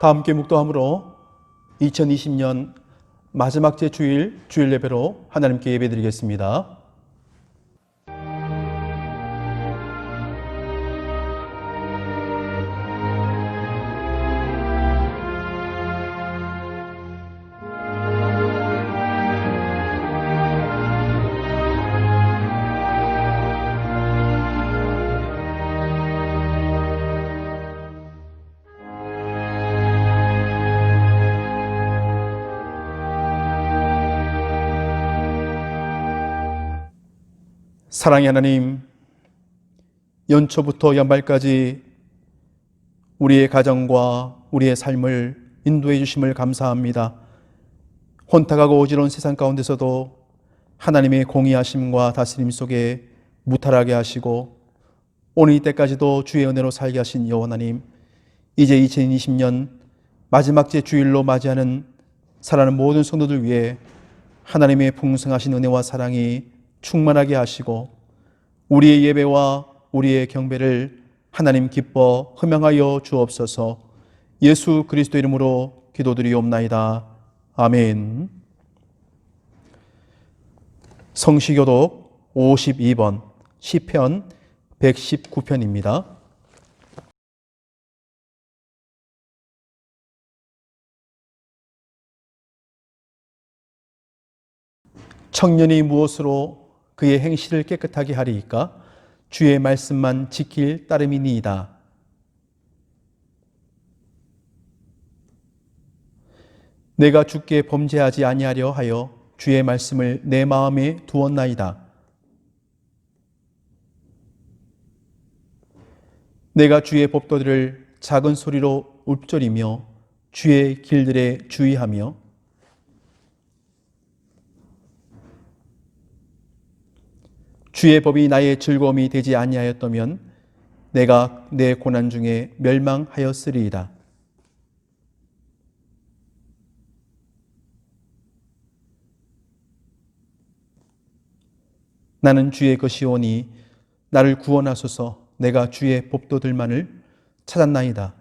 다 함께 묵도함으로 2020년 마지막 제 주일 예배로 하나님께 예배드리겠습니다. 사랑의 하나님, 연초부터 연말까지 우리의 가정과 우리의 삶을 인도해 주심을 감사합니다. 혼탁하고 어지러운 세상 가운데서도 하나님의 공의하심과 다스림 속에 무탈하게 하시고 오늘 이때까지도 주의 은혜로 살게 하신 여호와 하나님, 이제 2020년 마지막 제 주일로 맞이하는 사랑하는 모든 성도들 위해 하나님의 풍성하신 은혜와 사랑이 충만하게 하시고 우리의 예배와 우리의 경배를 하나님 기뻐 흠양하여 주옵소서. 예수 그리스도 이름으로 기도드리옵나이다. 아멘. 성시교독 52번 시편 119편입니다. 청년이 무엇으로 그의 행실을 깨끗하게 하리이까? 주의 말씀만 지킬 따름이니이다. 내가 주께 범죄하지 아니하려 하여 주의 말씀을 내 마음에 두었나이다. 내가 주의 법도들을 작은 소리로 읊조리며 주의 길들에 주의하며 주의 법이 나의 즐거움이 되지 아니하였다면 내가 내 고난 중에 멸망하였으리이다. 나는 주의 것이오니 나를 구원하소서. 내가 주의 법도들만을 찾았나이다.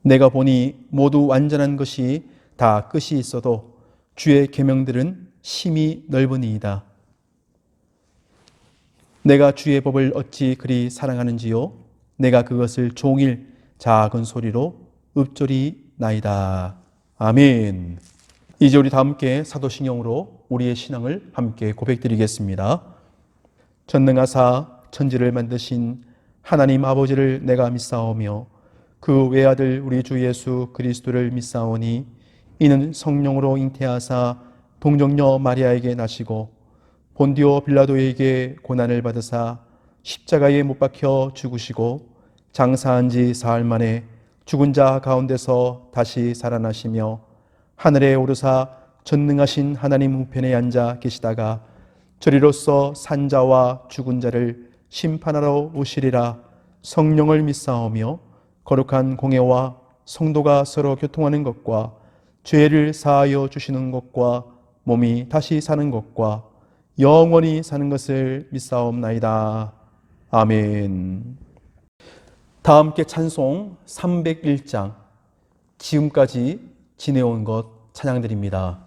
내가 보니 모두 완전한 것이 다 끝이 있어도 주의 계명들은 심히 넓으니이다. 내가 주의 법을 어찌 그리 사랑하는지요? 내가 그것을 종일 작은 소리로 읊조리나이다. 아멘. 이제 우리 다 함께 사도신경으로 우리의 신앙을 함께 고백드리겠습니다. 전능하사 천지를 만드신 하나님 아버지를 내가 믿사오며 그 외아들 우리 주 예수 그리스도를 믿사오니 이는 성령으로 잉태하사 동정녀 마리아에게 나시고 본디오 빌라도에게 고난을 받으사 십자가에 못 박혀 죽으시고 장사한 지 사흘 만에 죽은 자 가운데서 다시 살아나시며 하늘에 오르사 전능하신 하나님 우편에 앉아 계시다가 저리로서 산자와 죽은 자를 심판하러 오시리라. 성령을 믿사오며 거룩한 공회와 성도가 서로 교통하는 것과 죄를 사하여 주시는 것과 몸이 다시 사는 것과 영원히 사는 것을 믿사옵나이다. 아멘. 다 함께 찬송 301장 지금까지 지내온 것 찬양드립니다.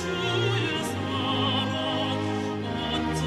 주의 사랑 어찌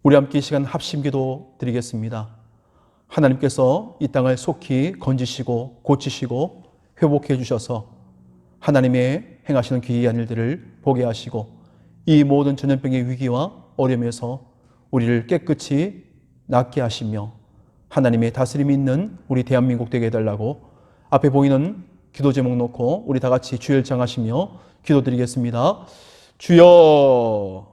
우리 함께 이 시간 합심기도 드리겠습니다. 하나님께서 이 땅을 속히 건지시고 고치시고 회복해 주셔서 하나님의 행하시는 귀한 일들을 보게 하시고 이 모든 전염병의 위기와 어려움에서 우리를 깨끗이 낫게 하시며 하나님의 다스림이 있는 우리 대한민국 되게 해달라고 앞에 보이는 기도 제목 놓고 우리 다 같이 주여 일창하시며 기도드리겠습니다. 주여.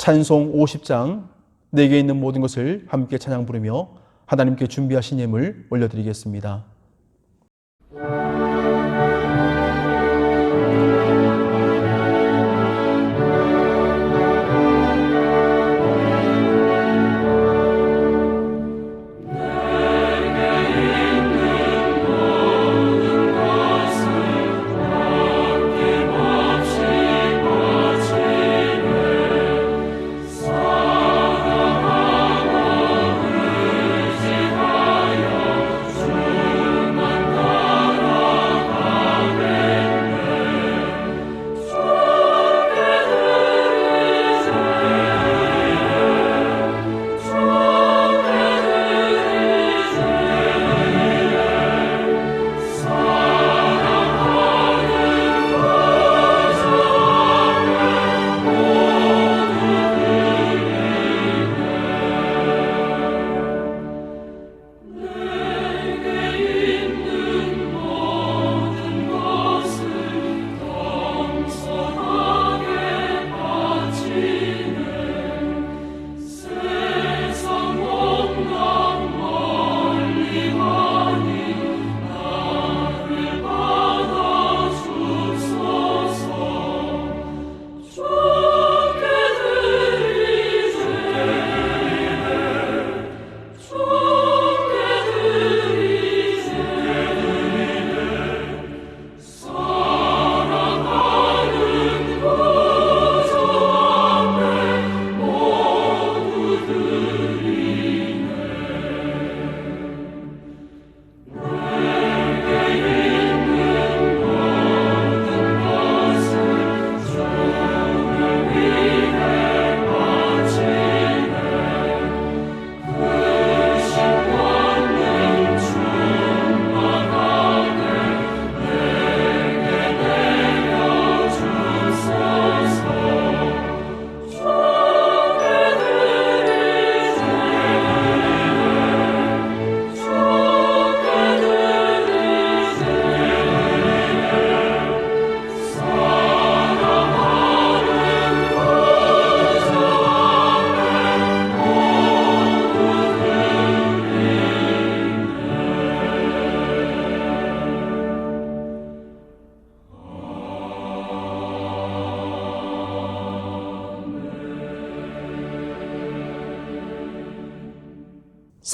찬송 50장 내게 있는 모든 것을 함께 찬양 부르며 하나님께 준비하신 예물 올려드리겠습니다. 사랑하고 의지하여 주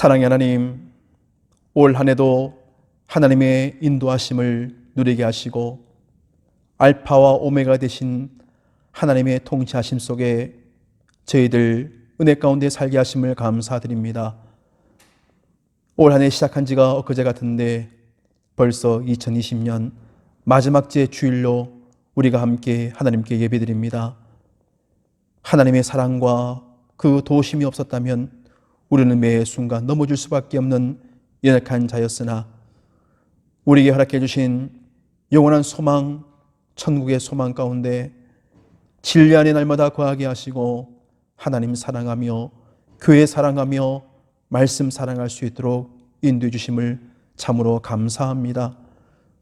사랑의 하나님, 올 한 해도 하나님의 인도하심을 누리게 하시고 알파와 오메가 되신 하나님의 통치하심 속에 저희들 은혜 가운데 살게 하심을 감사드립니다. 올 한 해 시작한 지가 엊그제 같은데 벌써 2020년 마지막 제 주일로 우리가 함께 하나님께 예배드립니다. 하나님의 사랑과 그 도우심이 없었다면 우리는 매 순간 넘어질 수밖에 없는 연약한 자였으나 우리에게 허락해 주신 영원한 소망, 천국의 소망 가운데 진리 안에 날마다 거하게 하시고 하나님 사랑하며 교회 사랑하며 말씀 사랑할 수 있도록 인도해 주심을 참으로 감사합니다.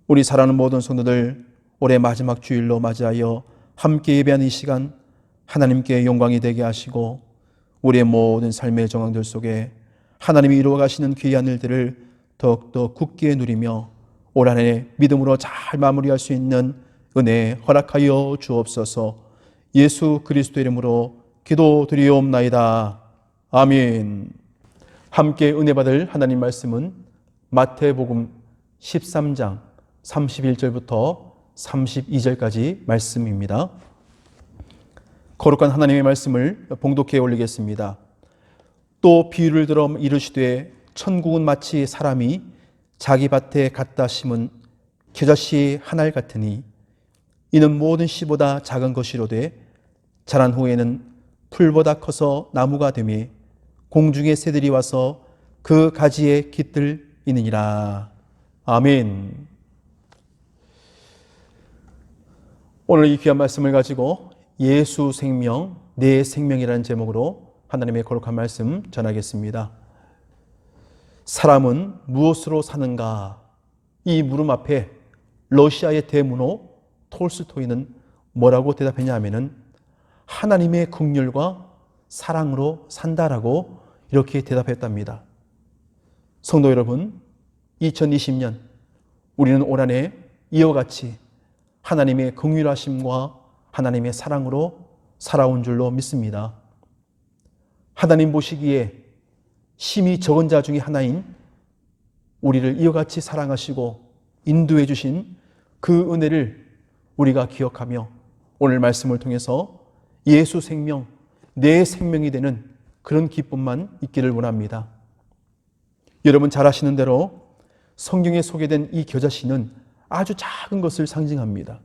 우리 사랑하는 모든 성도들 올해 마지막 주일로 맞이하여 함께 예배하는 이 시간 하나님께 영광이 되게 하시고 우리의 모든 삶의 정황들 속에 하나님이 이루어 가시는 귀한 일들을 더욱더 굳게 누리며 올 한 해 믿음으로 잘 마무리할 수 있는 은혜 허락하여 주옵소서. 예수 그리스도 이름으로 기도드리옵나이다. 아멘. 함께 은혜 받을 하나님 말씀은 마태복음 13장 31절부터 32절까지 말씀입니다. 거룩한 하나님의 말씀을 봉독해 올리겠습니다. 또 비유를 들어 이르시되 천국은 마치 사람이 자기 밭에 갖다 심은 겨자씨 한 알 같으니 이는 모든 씨보다 작은 것이로되 자란 후에는 풀보다 커서 나무가 되며 공중의 새들이 와서 그 가지에 깃들이느니라. 아멘. 오늘 이 귀한 말씀을 가지고 예수 생명, 내 생명이라는 제목으로 하나님의 거룩한 말씀 전하겠습니다. 사람은 무엇으로 사는가? 이 물음 앞에 러시아의 대문호 톨스토이는 뭐라고 대답했냐 하면은 하나님의 긍휼과 사랑으로 산다라고 이렇게 대답했답니다. 성도 여러분, 2020년 우리는 올 한 해 이와 같이 하나님의 긍휼하심과 하나님의 사랑으로 살아온 줄로 믿습니다. 하나님 보시기에 심히 적은 자 중에 하나인 우리를 이와 같이 사랑하시고 인도해 주신 그 은혜를 우리가 기억하며 오늘 말씀을 통해서 예수 생명, 내 생명이 되는 그런 기쁨만 있기를 원합니다. 여러분 잘 아시는 대로 성경에 소개된 이 겨자씨는 아주 작은 것을 상징합니다.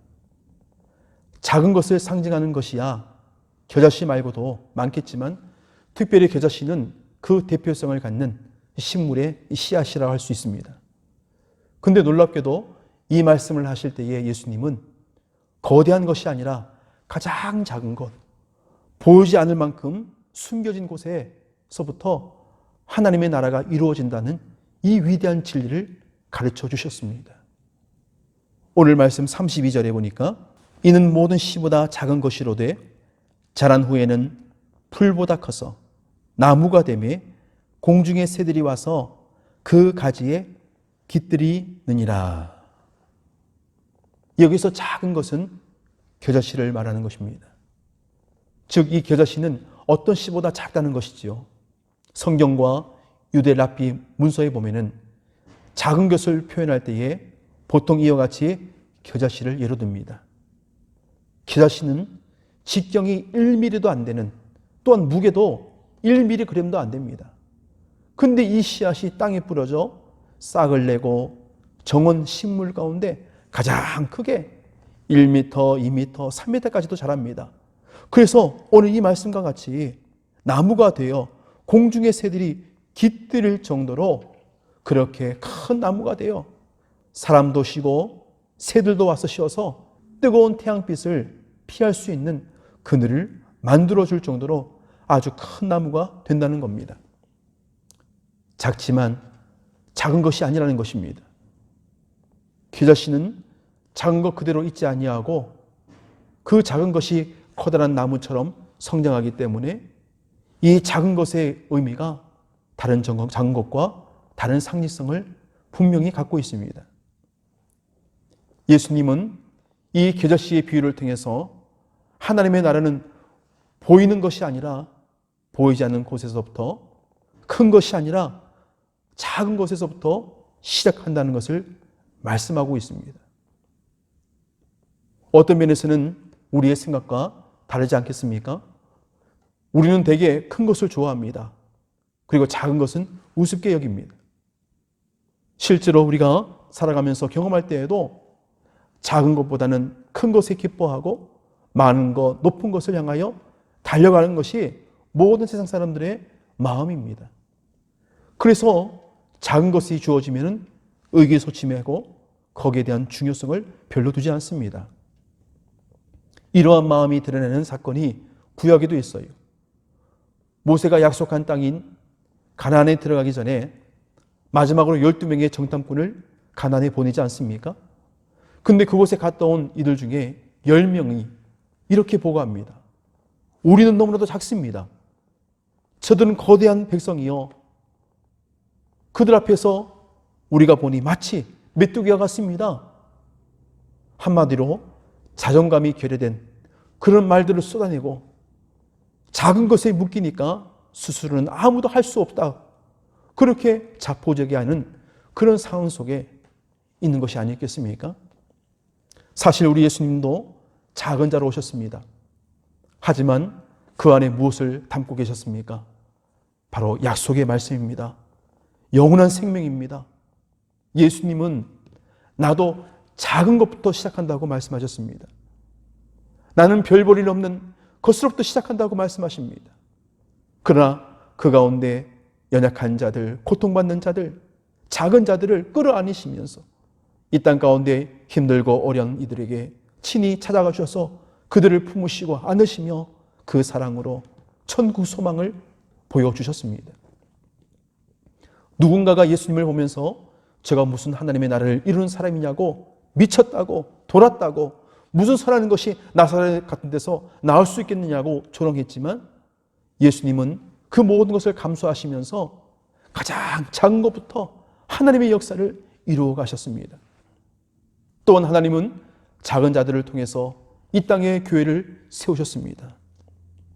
작은 것을 상징하는 것이야 겨자씨 말고도 많겠지만 특별히 겨자씨는 그 대표성을 갖는 식물의 씨앗이라고 할 수 있습니다. 근데 놀랍게도 이 말씀을 하실 때에 예수님은 거대한 것이 아니라 가장 작은 것, 보이지 않을 만큼 숨겨진 곳에서부터 하나님의 나라가 이루어진다는 이 위대한 진리를 가르쳐 주셨습니다. 오늘 말씀 32절에 보니까 이는 모든 씨보다 작은 것이로되 자란 후에는 풀보다 커서 나무가 되며 공중의 새들이 와서 그 가지에 깃들이느니라. 여기서 작은 것은 겨자씨를 말하는 것입니다. 즉 이 겨자씨는 어떤 씨보다 작다는 것이지요. 성경과 유대 랍비 문서에 보면은 작은 것을 표현할 때에 보통 이와 같이 겨자씨를 예로 듭니다. 겨자씨는 직경이 1mm도 안 되는, 또한 무게도 1mg도 안 됩니다. 근데 이 씨앗이 땅에 뿌려져 싹을 내고 정원 식물 가운데 가장 크게 1m, 2m, 3m까지도 자랍니다. 그래서 오늘 이 말씀과 같이 나무가 되어 공중의 새들이 깃들일 정도로 그렇게 큰 나무가 되어 사람도 쉬고 새들도 와서 쉬어서 뜨거운 태양빛을 피할 수 있는 그늘을 만들어줄 정도로 아주 큰 나무가 된다는 겁니다. 작지만 작은 것이 아니라는 것입니다. 겨자씨는 작은 것 그대로 있지 아니하고 그 작은 것이 커다란 나무처럼 성장하기 때문에 이 작은 것의 의미가 다른 작은 것과 다른 상징성을 분명히 갖고 있습니다. 예수님은 이 겨자씨의 비유를 통해서 하나님의 나라는 보이는 것이 아니라 보이지 않는 곳에서부터 큰 것이 아니라 작은 것에서부터 시작한다는 것을 말씀하고 있습니다. 어떤 면에서는 우리의 생각과 다르지 않겠습니까? 우리는 되게 큰 것을 좋아합니다. 그리고 작은 것은 우습게 여깁니다. 실제로 우리가 살아가면서 경험할 때에도 작은 것보다는 큰 것에 기뻐하고 많은 것, 높은 것을 향하여 달려가는 것이 모든 세상 사람들의 마음입니다. 그래서 작은 것이 주어지면 의기소침하고 거기에 대한 중요성을 별로 두지 않습니다. 이러한 마음이 드러내는 사건이 구약에도 있어요. 모세가 약속한 땅인 가나안에 들어가기 전에 마지막으로 12명의 정탐꾼을 가나안에 보내지 않습니까? 근데 그곳에 갔다 온 이들 중에 10명이 이렇게 보고합니다. 우리는 너무나도 작습니다. 저들은 거대한 백성이요. 그들 앞에서 우리가 보니 마치 메뚜기와 같습니다. 한마디로 자존감이 결여된 그런 말들을 쏟아내고 작은 것에 묶이니까 스스로는 아무도 할 수 없다. 그렇게 자포자기하는 그런 상황 속에 있는 것이 아니겠습니까? 사실 우리 예수님도 작은 자로 오셨습니다. 하지만 그 안에 무엇을 담고 계셨습니까? 바로 약속의 말씀입니다. 영원한 생명입니다. 예수님은 나도 작은 것부터 시작한다고 말씀하셨습니다. 나는 별 볼 일 없는 것으로부터 시작한다고 말씀하십니다. 그러나 그 가운데 연약한 자들, 고통받는 자들, 작은 자들을 끌어안으시면서 이 땅 가운데 힘들고 어려운 이들에게 친히 찾아가 주셔서 그들을 품으시고 안으시며 그 사랑으로 천국 소망을 보여주셨습니다. 누군가가 예수님을 보면서 제가 무슨 하나님의 나라를 이루는 사람이냐고 미쳤다고 돌았다고 무슨 설하는 것이 나사렛 같은 데서 나올 수 있겠느냐고 조롱했지만 예수님은 그 모든 것을 감수하시면서 가장 작은 것부터 하나님의 역사를 이루어 가셨습니다. 또한 하나님은 작은 자들을 통해서 이 땅에 교회를 세우셨습니다.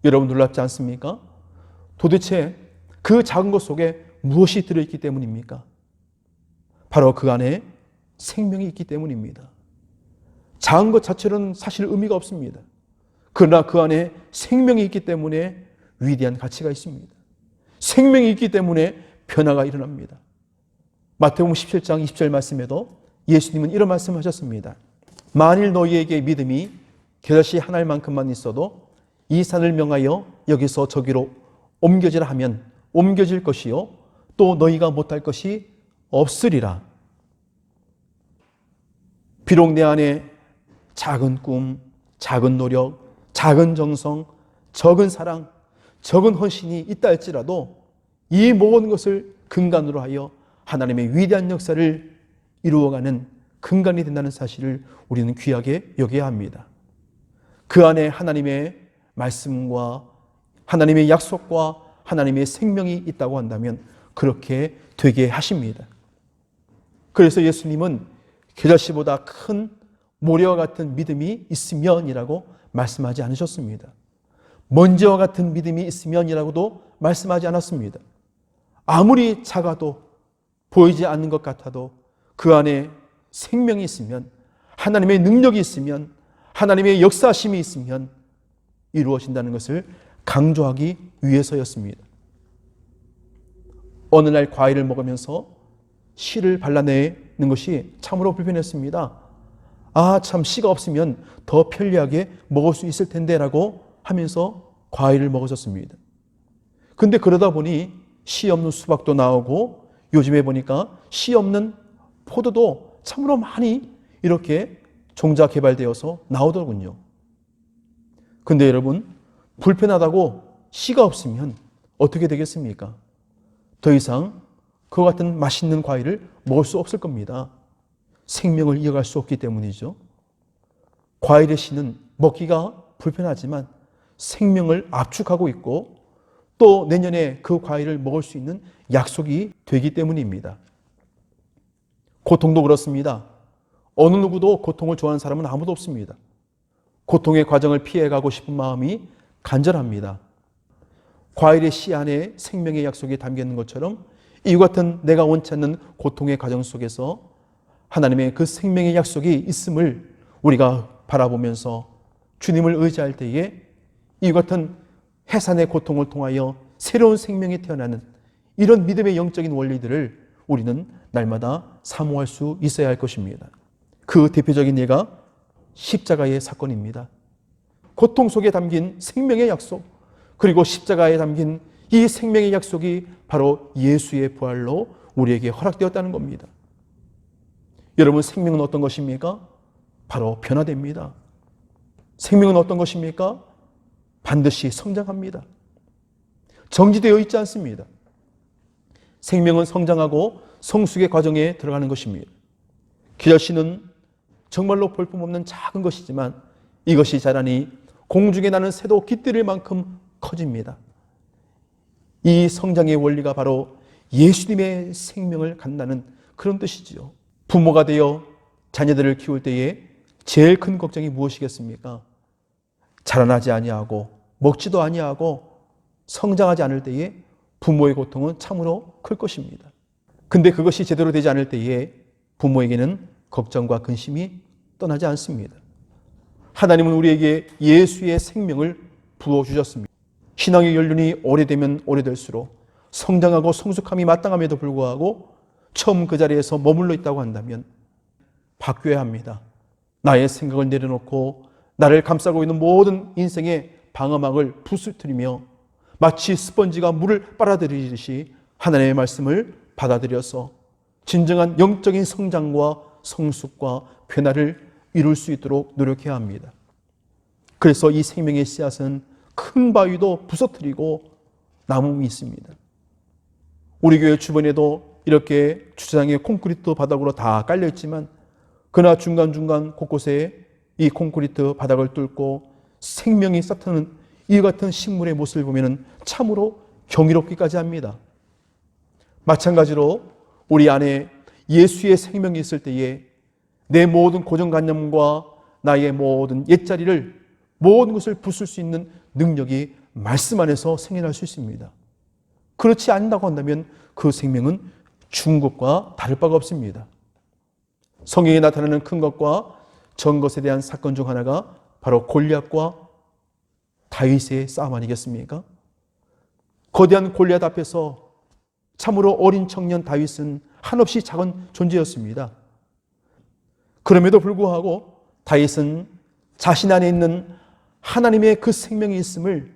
여러분 놀랍지 않습니까? 도대체 그 작은 것 속에 무엇이 들어있기 때문입니까? 바로 그 안에 생명이 있기 때문입니다. 작은 것 자체로는 사실 의미가 없습니다. 그러나 그 안에 생명이 있기 때문에 위대한 가치가 있습니다. 생명이 있기 때문에 변화가 일어납니다. 마태복음 17장 20절 말씀에도 예수님은 이런 말씀하셨습니다. 만일 너희에게 믿음이 겨자씨 한 알만큼만 있어도 이 산을 명하여 여기서 저기로 옮겨지라 하면 옮겨질 것이요 또 너희가 못할 것이 없으리라. 비록 내 안에 작은 꿈, 작은 노력, 작은 정성, 적은 사랑, 적은 헌신이 있다 할지라도 이 모든 것을 근간으로 하여 하나님의 위대한 역사를 이루어가는 근간이 된다는 사실을 우리는 귀하게 여겨야 합니다. 그 안에 하나님의 말씀과 하나님의 약속과 하나님의 생명이 있다고 한다면 그렇게 되게 하십니다. 그래서 예수님은 겨자씨보다 큰 모래와 같은 믿음이 있으면이라고 말씀하지 않으셨습니다. 먼지와 같은 믿음이 있으면이라고도 말씀하지 않았습니다. 아무리 작아도 보이지 않는 것 같아도 그 안에 생명이 있으면 하나님의 능력이 있으면 하나님의 역사심이 있으면 이루어진다는 것을 강조하기 위해서였습니다. 어느 날 과일을 먹으면서 씨를 발라내는 것이 참으로 불편했습니다. 참 씨가 없으면 더 편리하게 먹을 수 있을 텐데 라고 하면서 과일을 먹었었습니다. 근데 그러다 보니 씨 없는 수박도 나오고 요즘에 보니까 씨 없는 포도도 참으로 많이 이렇게 종자 개발되어서 나오더군요. 근데 여러분 불편하다고 씨가 없으면 어떻게 되겠습니까? 더 이상 그와 같은 맛있는 과일을 먹을 수 없을 겁니다. 생명을 이어갈 수 없기 때문이죠. 과일의 씨는 먹기가 불편하지만 생명을 압축하고 있고 또 내년에 그 과일을 먹을 수 있는 약속이 되기 때문입니다. 고통도 그렇습니다. 어느 누구도 고통을 좋아하는 사람은 아무도 없습니다. 고통의 과정을 피해가고 싶은 마음이 간절합니다. 과일의 씨 안에 생명의 약속이 담겨 있는 것처럼 이와 같은 내가 원치 않는 고통의 과정 속에서 하나님의 그 생명의 약속이 있음을 우리가 바라보면서 주님을 의지할 때에 이와 같은 해산의 고통을 통하여 새로운 생명이 태어나는 이런 믿음의 영적인 원리들을 우리는 날마다 사모할 수 있어야 할 것입니다. 그 대표적인 예가 십자가의 사건입니다. 고통 속에 담긴 생명의 약속, 그리고 십자가에 담긴 이 생명의 약속이 바로 예수의 부활로 우리에게 허락되었다는 겁니다. 여러분, 생명은 어떤 것입니까? 바로 변화됩니다. 생명은 어떤 것입니까? 반드시 성장합니다. 정지되어 있지 않습니다. 생명은 성장하고 성숙의 과정에 들어가는 것입니다. 기절신은 정말로 볼품없는 작은 것이지만 이것이 자라니 공중에 나는 새도 깃들일 만큼 커집니다. 이 성장의 원리가 바로 예수님의 생명을 갖는다는 그런 뜻이지요. 부모가 되어 자녀들을 키울 때에 제일 큰 걱정이 무엇이겠습니까? 자라나지 아니하고 먹지도 아니하고 성장하지 않을 때에 부모의 고통은 참으로 클 것입니다. 근데 그것이 제대로 되지 않을 때에 부모에게는 걱정과 근심이 떠나지 않습니다. 하나님은 우리에게 예수의 생명을 부어주셨습니다. 신앙의 연륜이 오래되면 오래될수록 성장하고 성숙함이 마땅함에도 불구하고 처음 그 자리에서 머물러 있다고 한다면 바뀌어야 합니다. 나의 생각을 내려놓고 나를 감싸고 있는 모든 인생의 방어막을 부수뜨리며 마치 스펀지가 물을 빨아들이듯이 하나님의 말씀을 받아들여서 진정한 영적인 성장과 성숙과 변화를 이룰 수 있도록 노력해야 합니다. 그래서 이 생명의 씨앗은 큰 바위도 부서뜨리고 나무이 있습니다. 우리 교회 주변에도 이렇게 주차장에 콘크리트 바닥으로 다 깔려 있지만 그러나 중간중간 곳곳에 이 콘크리트 바닥을 뚫고 생명이 싹트는 이 같은 식물의 모습을 보면 참으로 경이롭기까지 합니다. 마찬가지로 우리 안에 예수의 생명이 있을 때에 내 모든 고정관념과 나의 모든 옛자리를 모든 것을 부술 수 있는 능력이 말씀 안에서 생겨날 수 있습니다. 그렇지 않다고 한다면 그 생명은 죽은 것과 다를 바가 없습니다. 성경에 나타나는 큰 것과 전 것에 대한 사건 중 하나가 바로 골리앗과 다윗의 싸움 아니겠습니까? 거대한 골리앗 앞에서 참으로 어린 청년 다윗은 한없이 작은 존재였습니다. 그럼에도 불구하고 다윗은 자신 안에 있는 하나님의 그 생명이 있음을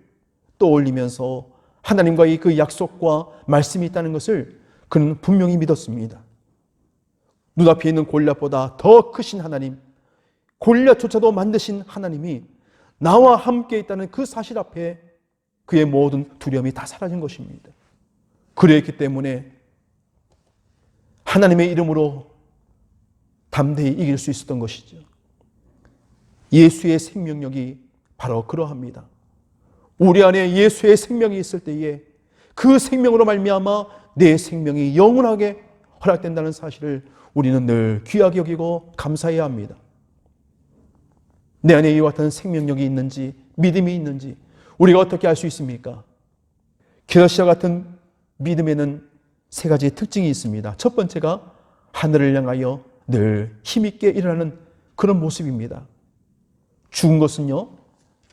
떠올리면서 하나님과의 그 약속과 말씀이 있다는 것을 그는 분명히 믿었습니다. 눈앞에 있는 골리앗보다 더 크신 하나님, 골리앗조차도 만드신 하나님이 나와 함께 있다는 그 사실 앞에 그의 모든 두려움이 다 사라진 것입니다. 그랬기 때문에 하나님의 이름으로 담대히 이길 수 있었던 것이죠. 예수의 생명력이 바로 그러합니다. 우리 안에 예수의 생명이 있을 때에 그 생명으로 말미암아 내 생명이 영원하게 허락된다는 사실을 우리는 늘 귀하게 여기고 감사해야 합니다. 내 안에 이와 같은 생명력이 있는지 믿음이 있는지 우리가 어떻게 알 수 있습니까? 게다시아 같은 믿음에는 세 가지 특징이 있습니다. 첫 번째가 하늘을 향하여 늘 힘있게 일어나는 그런 모습입니다. 죽은 것은요,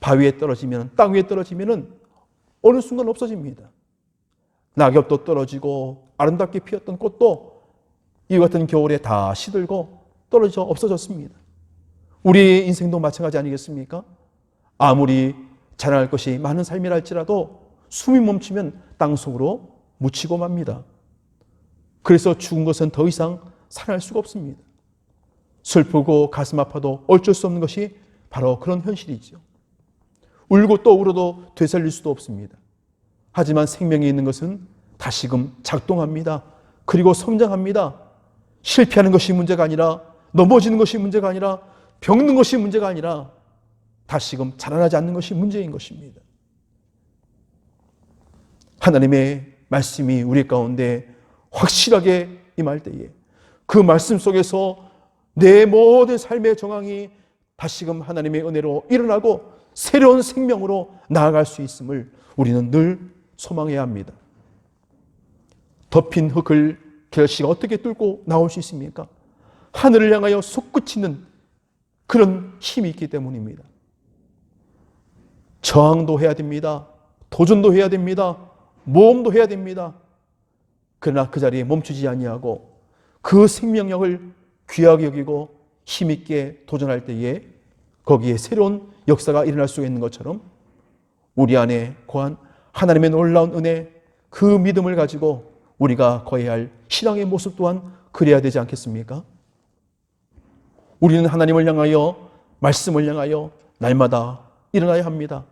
바위에 떨어지면, 땅 위에 떨어지면 어느 순간 없어집니다. 낙엽도 떨어지고 아름답게 피었던 꽃도 이 같은 겨울에 다 시들고 떨어져 없어졌습니다. 우리의 인생도 마찬가지 아니겠습니까? 아무리 자랑할 것이 많은 삶이라 할지라도 숨이 멈추면 땅속으로 묻히고 맙니다. 그래서 죽은 것은 더 이상 살아날 수가 없습니다. 슬프고 가슴 아파도 어쩔 수 없는 것이 바로 그런 현실이죠. 울고 또 울어도 되살릴 수도 없습니다. 하지만 생명이 있는 것은 다시금 작동합니다. 그리고 성장합니다. 실패하는 것이 문제가 아니라, 넘어지는 것이 문제가 아니라, 병든 것이 문제가 아니라 다시금 자라나지 않는 것이 문제인 것입니다. 하나님의 말씀이 우리 가운데 확실하게 임할 때에 그 말씀 속에서 내 모든 삶의 정황이 다시금 하나님의 은혜로 일어나고 새로운 생명으로 나아갈 수 있음을 우리는 늘 소망해야 합니다. 덮인 흙을 겨자씨가 어떻게 뚫고 나올 수 있습니까? 하늘을 향하여 솟구치는 그런 힘이 있기 때문입니다. 저항도 해야 됩니다. 도전도 해야 됩니다. 모험도 해야 됩니다. 그러나 그 자리에 멈추지 아니하고 그 생명력을 귀하게 여기고 힘있게 도전할 때에 거기에 새로운 역사가 일어날 수 있는 것처럼 우리 안에 거한 하나님의 놀라운 은혜, 그 믿음을 가지고 우리가 거해야 할 신앙의 모습 또한 그래야 되지 않겠습니까? 우리는 하나님을 향하여, 말씀을 향하여 날마다 일어나야 합니다.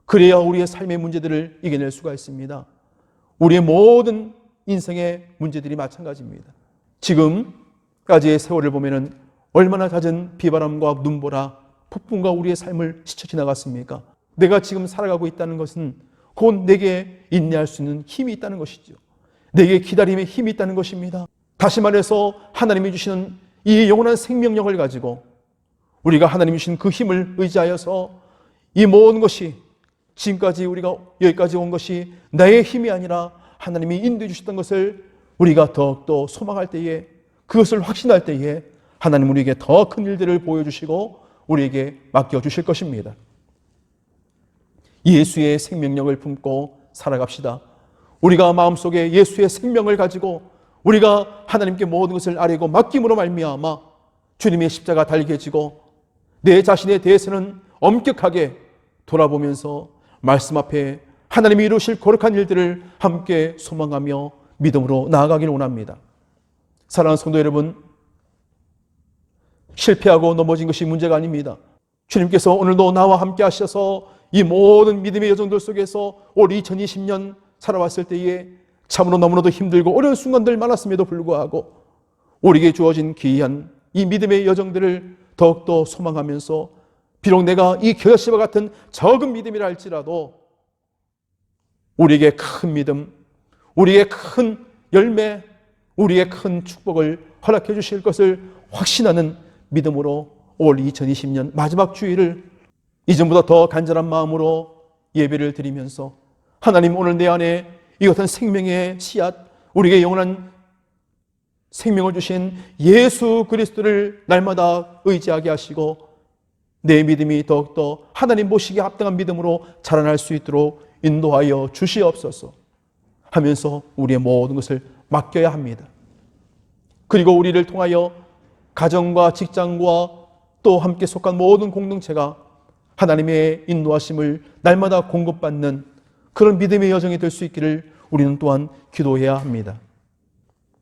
그래야 우리의 삶의 문제들을 이겨낼 수가 있습니다. 우리의 모든 인생의 문제들이 마찬가지입니다. 지금까지의 세월을 보면은 얼마나 잦은 비바람과 눈보라, 폭풍과 우리의 삶을 스쳐 지나갔습니까? 내가 지금 살아가고 있다는 것은 곧 내게 인내할 수 있는 힘이 있다는 것이죠. 내게 기다림의 힘이 있다는 것입니다. 다시 말해서 하나님이 주시는 이 영원한 생명력을 가지고 우리가 하나님이 주신 그 힘을 의지하여서 이 모든 것이 지금까지 우리가 여기까지 온 것이 나의 힘이 아니라 하나님이 인도해 주셨던 것을 우리가 더욱더 소망할 때에, 그것을 확신할 때에 하나님 우리에게 더 큰 일들을 보여주시고 우리에게 맡겨주실 것입니다. 예수의 생명력을 품고 살아갑시다. 우리가 마음속에 예수의 생명을 가지고 우리가 하나님께 모든 것을 아뢰고 맡김으로 말미암아 주님의 십자가 달게 지고 내 자신에 대해서는 엄격하게 돌아보면서 말씀 앞에 하나님이 이루실 거룩한 일들을 함께 소망하며 믿음으로 나아가길 원합니다. 사랑하는 성도 여러분, 실패하고 넘어진 것이 문제가 아닙니다. 주님께서 오늘도 나와 함께 하셔서 이 모든 믿음의 여정들 속에서 올 2020년 살아왔을 때에 참으로 너무나도 힘들고 어려운 순간들 많았음에도 불구하고 우리에게 주어진 귀한 이 믿음의 여정들을 더욱더 소망하면서 비록 내가 이 겨자씨와 같은 적은 믿음이라 할지라도 우리에게 큰 믿음, 우리에게 큰 열매, 우리에게 큰 축복을 허락해 주실 것을 확신하는 믿음으로 올 2020년 마지막 주일을 이전보다 더 간절한 마음으로 예배를 드리면서 하나님, 오늘 내 안에 이 같은 생명의 씨앗, 우리에게 영원한 생명을 주신 예수 그리스도를 날마다 의지하게 하시고 내 믿음이 더욱더 하나님 보시기에 합당한 믿음으로 자라날 수 있도록 인도하여 주시옵소서 하면서 우리의 모든 것을 맡겨야 합니다. 그리고 우리를 통하여 가정과 직장과 또 함께 속한 모든 공동체가 하나님의 인도하심을 날마다 공급받는 그런 믿음의 여정이 될 수 있기를 우리는 또한 기도해야 합니다.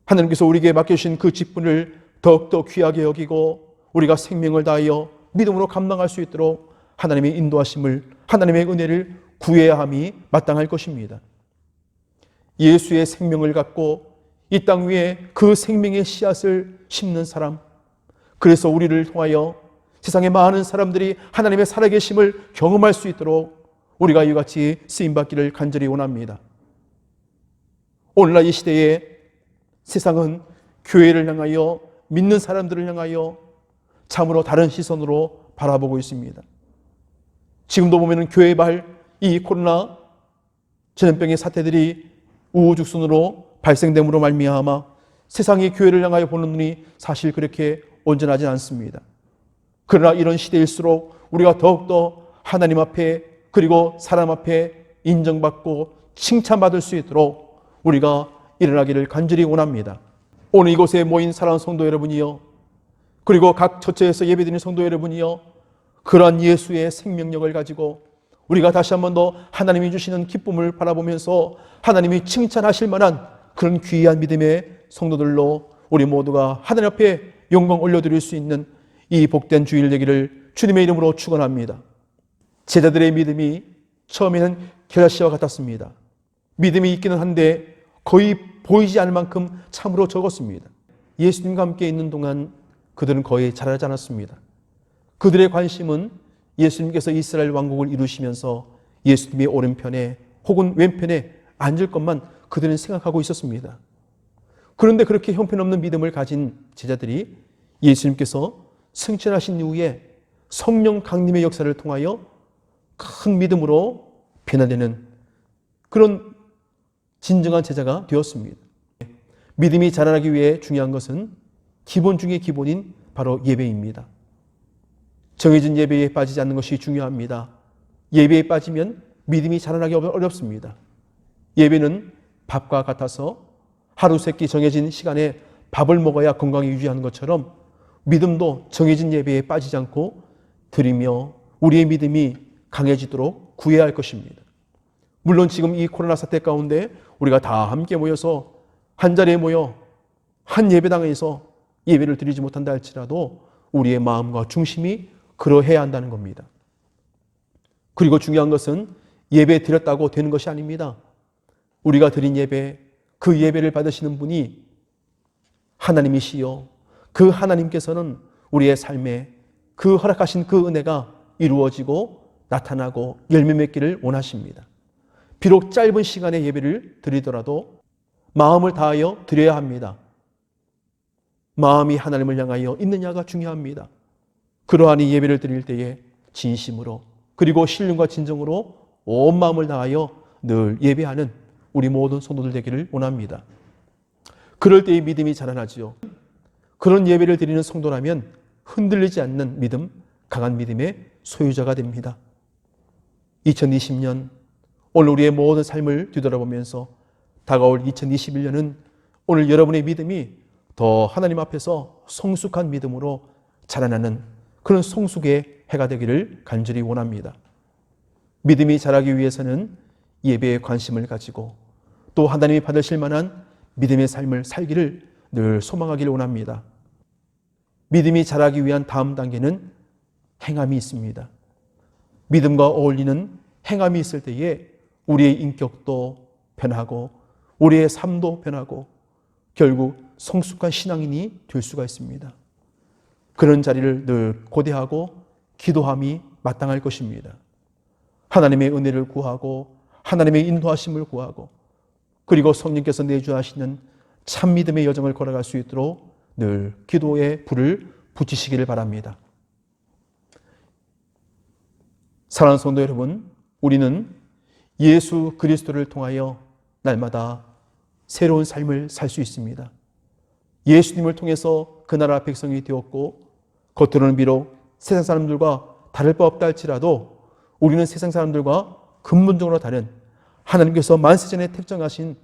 하나님께서 우리에게 맡겨주신 그 직분을 더욱더 귀하게 여기고 우리가 생명을 다하여 믿음으로 감당할 수 있도록 하나님의 인도하심을, 하나님의 은혜를 구해야 함이 마땅할 것입니다. 예수의 생명을 갖고 이 땅 위에 그 생명의 씨앗을 심는 사람, 그래서 우리를 통하여 세상의 많은 사람들이 하나님의 살아계심을 경험할 수 있도록 우리가 이같이 쓰임받기를 간절히 원합니다. 오늘날 이 시대에 세상은 교회를 향하여, 믿는 사람들을 향하여 참으로 다른 시선으로 바라보고 있습니다. 지금도 보면 교회 발 이 코로나 전염병의 사태들이 우후죽순으로 발생됨으로 말미암아 세상이 교회를 향하여 보는 눈이 사실 그렇게 온전하지 않습니다. 그러나 이런 시대일수록 우리가 더욱더 하나님 앞에 그리고 사람 앞에 인정받고 칭찬받을 수 있도록 우리가 일어나기를 간절히 원합니다. 오늘 이곳에 모인 사랑하는 성도 여러분이요, 그리고 각 처처에서 예배드리는 성도 여러분이요, 그러한 예수의 생명력을 가지고 우리가 다시 한 번 더 하나님이 주시는 기쁨을 바라보면서 하나님이 칭찬하실 만한 그런 귀한 믿음의 성도들로 우리 모두가 하나님 앞에 영광 올려드릴 수 있는 이 복된 주일 되기를 주님의 이름으로 축원합니다. 제자들의 믿음이 처음에는 겨자씨와 같았습니다. 믿음이 있기는 한데 거의 보이지 않을 만큼 참으로 적었습니다. 예수님과 함께 있는 동안 그들은 거의 자라지 않았습니다. 그들의 관심은 예수님께서 이스라엘 왕국을 이루시면서 예수님의 오른편에 혹은 왼편에 앉을 것만 그들은 생각하고 있었습니다. 그런데 그렇게 형편없는 믿음을 가진 제자들이 예수님께서 승천하신 이후에 성령 강림의 역사를 통하여 큰 믿음으로 변화되는 그런 진정한 제자가 되었습니다. 믿음이 자라나기 위해 중요한 것은 기본 중의 기본인 바로 예배입니다. 정해진 예배에 빠지지 않는 것이 중요합니다. 예배에 빠지면 믿음이 자라나기 어렵습니다. 예배는 밥과 같아서 하루 세끼 정해진 시간에 밥을 먹어야 건강을 유지하는 것처럼 믿음도 정해진 예배에 빠지지 않고 드리며 우리의 믿음이 강해지도록 구해야 할 것입니다. 물론 지금 이 코로나 사태 가운데 우리가 다 함께 모여서 한 자리에 모여 한 예배당에서 예배를 드리지 못한다 할지라도 우리의 마음과 중심이 그러해야 한다는 겁니다. 그리고 중요한 것은 예배 드렸다고 되는 것이 아닙니다. 우리가 드린 예배, 그 예배를 받으시는 분이 하나님이시요, 그 하나님께서는 우리의 삶에 그 허락하신 그 은혜가 이루어지고 나타나고 열매 맺기를 원하십니다. 비록 짧은 시간에 예배를 드리더라도 마음을 다하여 드려야 합니다. 마음이 하나님을 향하여 있느냐가 중요합니다. 그러한 이 예배를 드릴 때에 진심으로 그리고 신령과 진정으로 온 마음을 다하여 늘 예배하는 우리 모든 성도들 되기를 원합니다. 그럴 때의 믿음이 자라나지요. 그런 예배를 드리는 성도라면 흔들리지 않는 믿음, 강한 믿음의 소유자가 됩니다. 2020년 오늘 우리의 모든 삶을 뒤돌아보면서 다가올 2021년은 오늘 여러분의 믿음이 더 하나님 앞에서 성숙한 믿음으로 자라나는 그런 성숙의 해가 되기를 간절히 원합니다. 믿음이 자라기 위해서는 예배에 관심을 가지고 또 하나님이 받으실 만한 믿음의 삶을 살기를 늘 소망하기를 원합니다. 믿음이 자라기 위한 다음 단계는 행함이 있습니다. 믿음과 어울리는 행함이 있을 때에 우리의 인격도 변하고 우리의 삶도 변하고 결국 성숙한 신앙인이 될 수가 있습니다. 그런 자리를 늘 고대하고 기도함이 마땅할 것입니다. 하나님의 은혜를 구하고 하나님의 인도하심을 구하고 그리고 성령께서 내주하시는 참 믿음의 여정을 걸어갈 수 있도록 늘 기도의 불을 붙이시기를 바랍니다. 사랑하는 성도 여러분, 우리는 예수 그리스도를 통하여 날마다 새로운 삶을 살 수 있습니다. 예수님을 통해서 그 나라 백성이 되었고 겉으로는 비록 세상 사람들과 다를 바 없다 할지라도 우리는 세상 사람들과 근본적으로 다른 하나님께서 만세전에 택정하신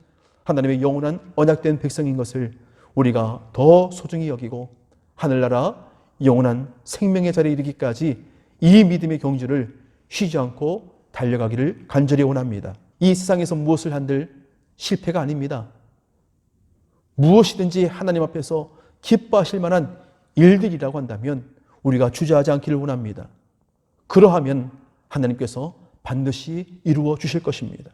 하나님의 영원한 언약된 백성인 것을 우리가 더 소중히 여기고 하늘나라 영원한 생명의 자리에 이르기까지 이 믿음의 경주를 쉬지 않고 달려가기를 간절히 원합니다. 이 세상에서 무엇을 한들 실패가 아닙니다. 무엇이든지 하나님 앞에서 기뻐하실 만한 일들이라고 한다면 우리가 주저하지 않기를 원합니다. 그러하면 하나님께서 반드시 이루어 주실 것입니다.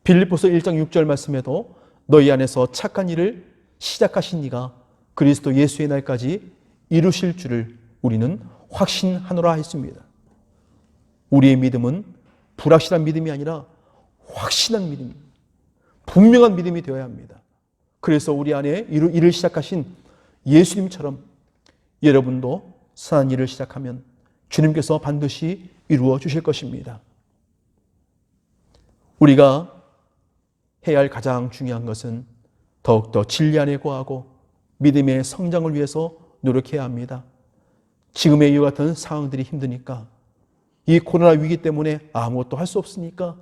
빌립보서 1장 6절 말씀에도 너희 안에서 착한 일을 시작하신 이가 그리스도 예수의 날까지 이루실 줄을 우리는 확신하노라 했습니다. 우리의 믿음은 불확실한 믿음이 아니라 확신한 믿음입니다. 분명한 믿음이 되어야 합니다. 그래서 우리 안에 일을 시작하신 예수님처럼 여러분도 선한 일을 시작하면 주님께서 반드시 이루어 주실 것입니다. 우리가 해야 할 가장 중요한 것은 더욱더 진리 안에 거하고 믿음의 성장을 위해서 노력해야 합니다. 지금의 이와 같은 상황들이 힘드니까 이 코로나 위기 때문에 아무것도 할 수 없으니까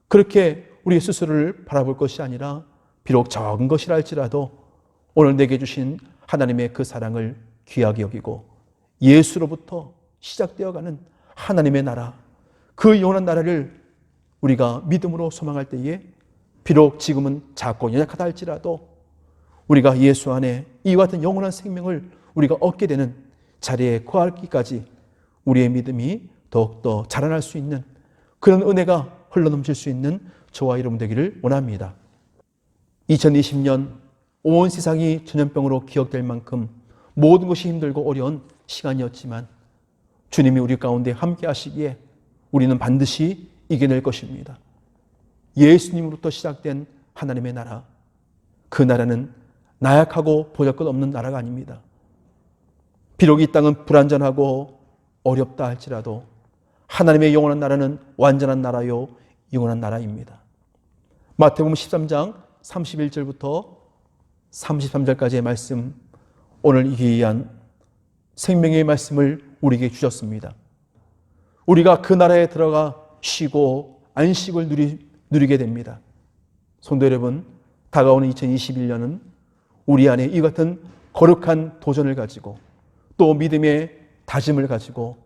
그렇게 우리 스스로를 바라볼 것이 아니라 비록 적은 것이라 할지라도 오늘 내게 주신 하나님의 그 사랑을 귀하게 여기고 예수로부터 시작되어가는 하나님의 나라, 그 영원한 나라를 우리가 믿음으로 소망할 때에 비록 지금은 작고 연약하다 할지라도 우리가 예수 안에 이와 같은 영원한 생명을 우리가 얻게 되는 자리에 거하기까지 우리의 믿음이 더욱더 자라날 수 있는 그런 은혜가 흘러넘칠 수 있는 저와 여러분 되기를 원합니다. 2020년 온 세상이 전염병으로 기억될 만큼 모든 것이 힘들고 어려운 시간이었지만 주님이 우리 가운데 함께 하시기에 우리는 반드시 이겨낼 것입니다. 예수님으로부터 시작된 하나님의 나라, 그 나라는 나약하고 보잘것없는 나라가 아닙니다. 비록 이 땅은 불완전하고 어렵다 할지라도 하나님의 영원한 나라는 완전한 나라요 영원한 나라입니다. 마태복음 13장 31절부터 33절까지의 말씀, 오늘 이 귀한 생명의 말씀을 우리에게 주셨습니다. 우리가 그 나라에 들어가 쉬고 안식을 누리게 됩니다. 성도 여러분, 다가오는 2021년은 우리 안에 이 같은 거룩한 도전을 가지고 또 믿음의 다짐을 가지고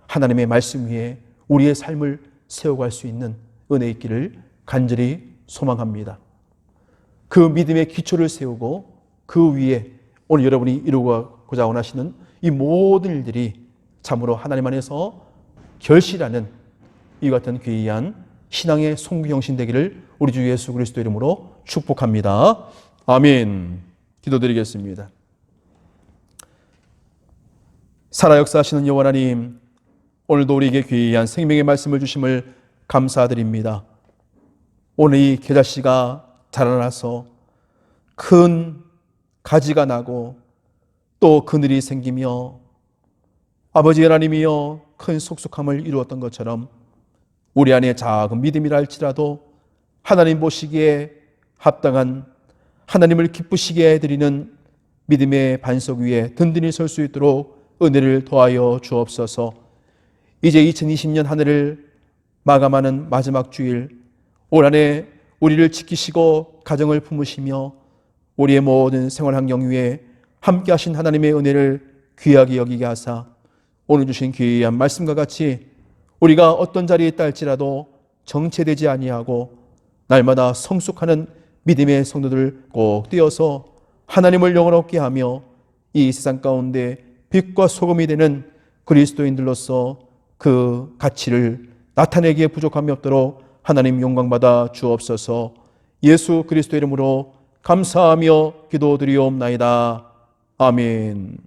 하나님의 말씀 위에 우리의 삶을 세워갈 수 있는 은혜 있기를 간절히 소망합니다. 그 믿음의 기초를 세우고 그 위에 오늘 여러분이 이루고자 원하시는 이 모든 일들이 참으로 하나님 안에서 결실하는 이 같은 귀한 신앙의 송구영신 되기를 우리 주 예수 그리스도 이름으로 축복합니다. 아멘. 기도드리겠습니다. 살아 역사하시는 여호와 하나님, 오늘도 우리에게 귀한 생명의 말씀을 주심을 감사드립니다. 오늘 이 겨자씨가 자라나서 큰 가지가 나고 또 그늘이 생기며 아버지 하나님이여 큰 속속함을 이루었던 것처럼 우리 안에 작은 믿음이라 할지라도 하나님 보시기에 합당한 하나님을 기쁘시게 해드리는 믿음의 반석 위에 든든히 설 수 있도록 은혜를 더하여 주옵소서. 이제 2020년 한 해를 마감하는 마지막 주일, 올 한해 우리를 지키시고 가정을 품으시며 우리의 모든 생활 환경 위에 함께 하신 하나님의 은혜를 귀하게 여기게 하사 오늘 주신 귀한 말씀과 같이 우리가 어떤 자리에 있다 할지라도 정체되지 아니하고 날마다 성숙하는 믿음의 성도들 꼭 띄어서 하나님을 영원롭게 하며 이 세상 가운데 빛과 소금이 되는 그리스도인들로서 그 가치를 나타내기에 부족함이 없도록 하나님 영광받아 주옵소서. 예수 그리스도 이름으로 감사하며 기도드리옵나이다. 아멘.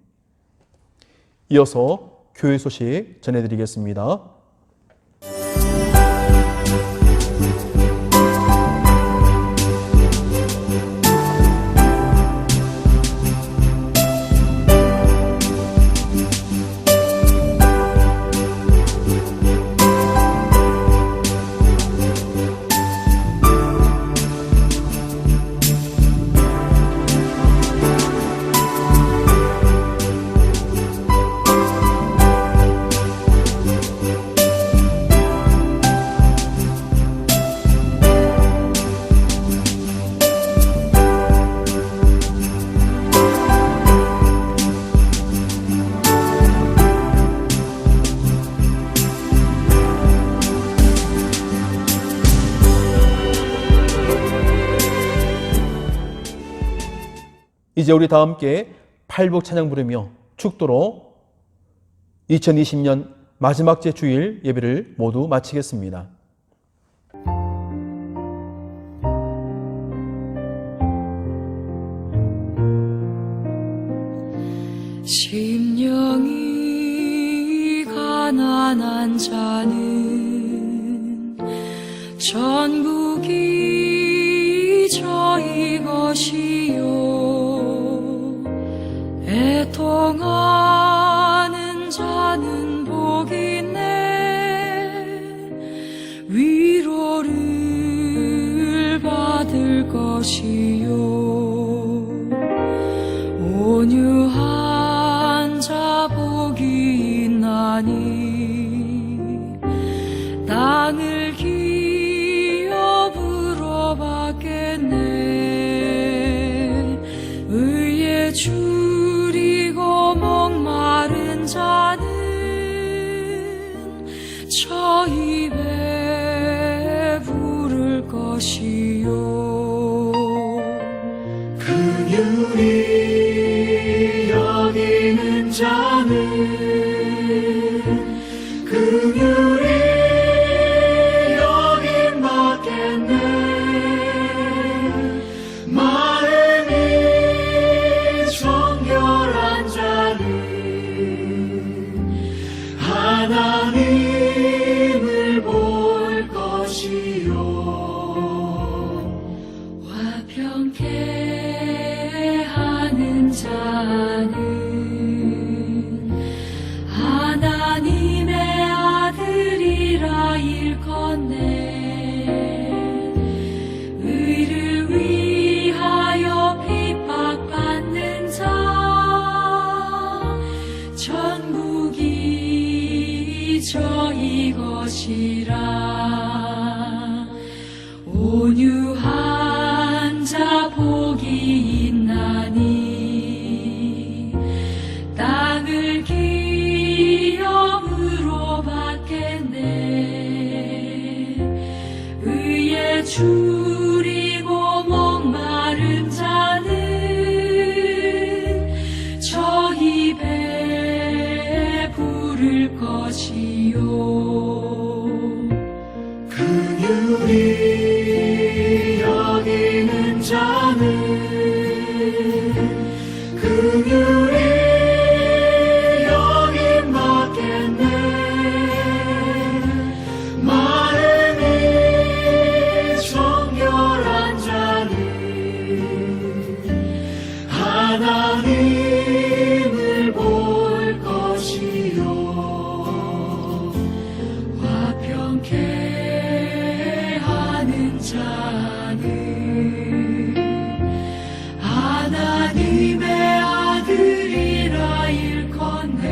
이어서 교회 소식 전해드리겠습니다. 이제 우리 다 함께 팔복 찬양 부르며 축도로 2020년 마지막 제 주일 예배를 모두 마치겠습니다. 심령이 가난한 자는 전국이 저희 것이요 애통하는 자는 복이네 위로를 받을 것이요 온유한 자 복이 있나니 땅을 기업으로 받겠네 의에 줄이고 목마른 자는 저 입에 부를 것이요 긍휼히 여기는 자는 긍휼히 여김 받겠네 마음이 정결한 자는 하나님을 볼 것이요 화평케 하는 자는 하나님의 아들이라 일컫네 의를 위하여 핍박 저희 것이라. 온유한 자 복이 있나니 땅을 기업으로 받겠네. 의에 줄이고 목마른 자는 저희 배에 부를 것이요. 긍휼히 여기는 자는 긍휼히 여김 받겠네. 마음이 정결한 자는 하나님을 볼 것이요. 화평케 하는 자는 하나님의 아들이라 일컫네.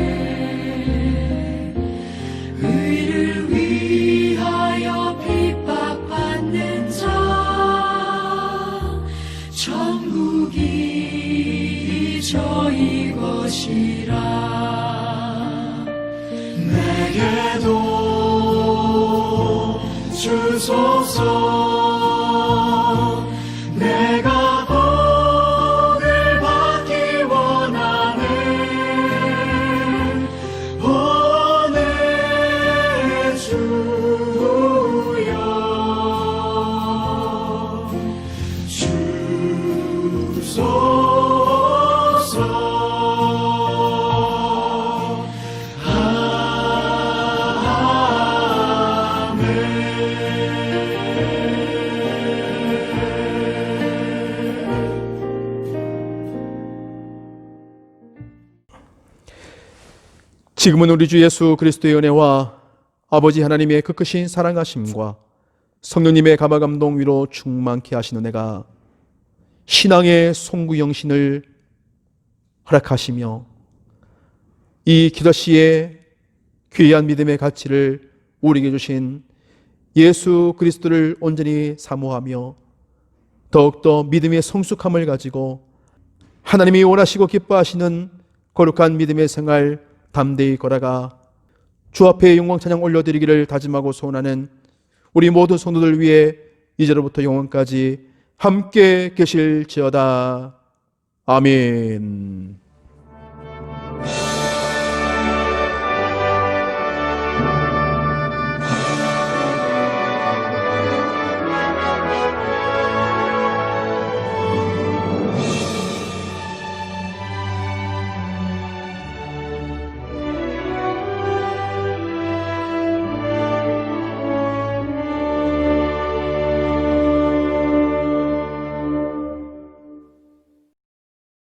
의를 위하여 핍박받는 자 천국이 저희 것이라. 내게도 주소서. 내가 복을 받기 원하네. 오늘 주여 주소서. 지금은 우리 주 예수 그리스도의 은혜와 아버지 하나님의 그 크신 사랑하심과 성령님의 감화감동 위로 충만케 하시는 은혜가 신앙의 송구영신을 허락하시며 이 기도 시에 귀한 믿음의 가치를 우리에게 주신 예수 그리스도를 온전히 사모하며 더욱더 믿음의 성숙함을 가지고 하나님이 원하시고 기뻐하시는 거룩한 믿음의 생활 담대히 걸어가 주 앞에 영광 찬양 올려드리기를 다짐하고 소원하는 우리 모든 성도들 위해 이제로부터 영원까지 함께 계실지어다. 아멘.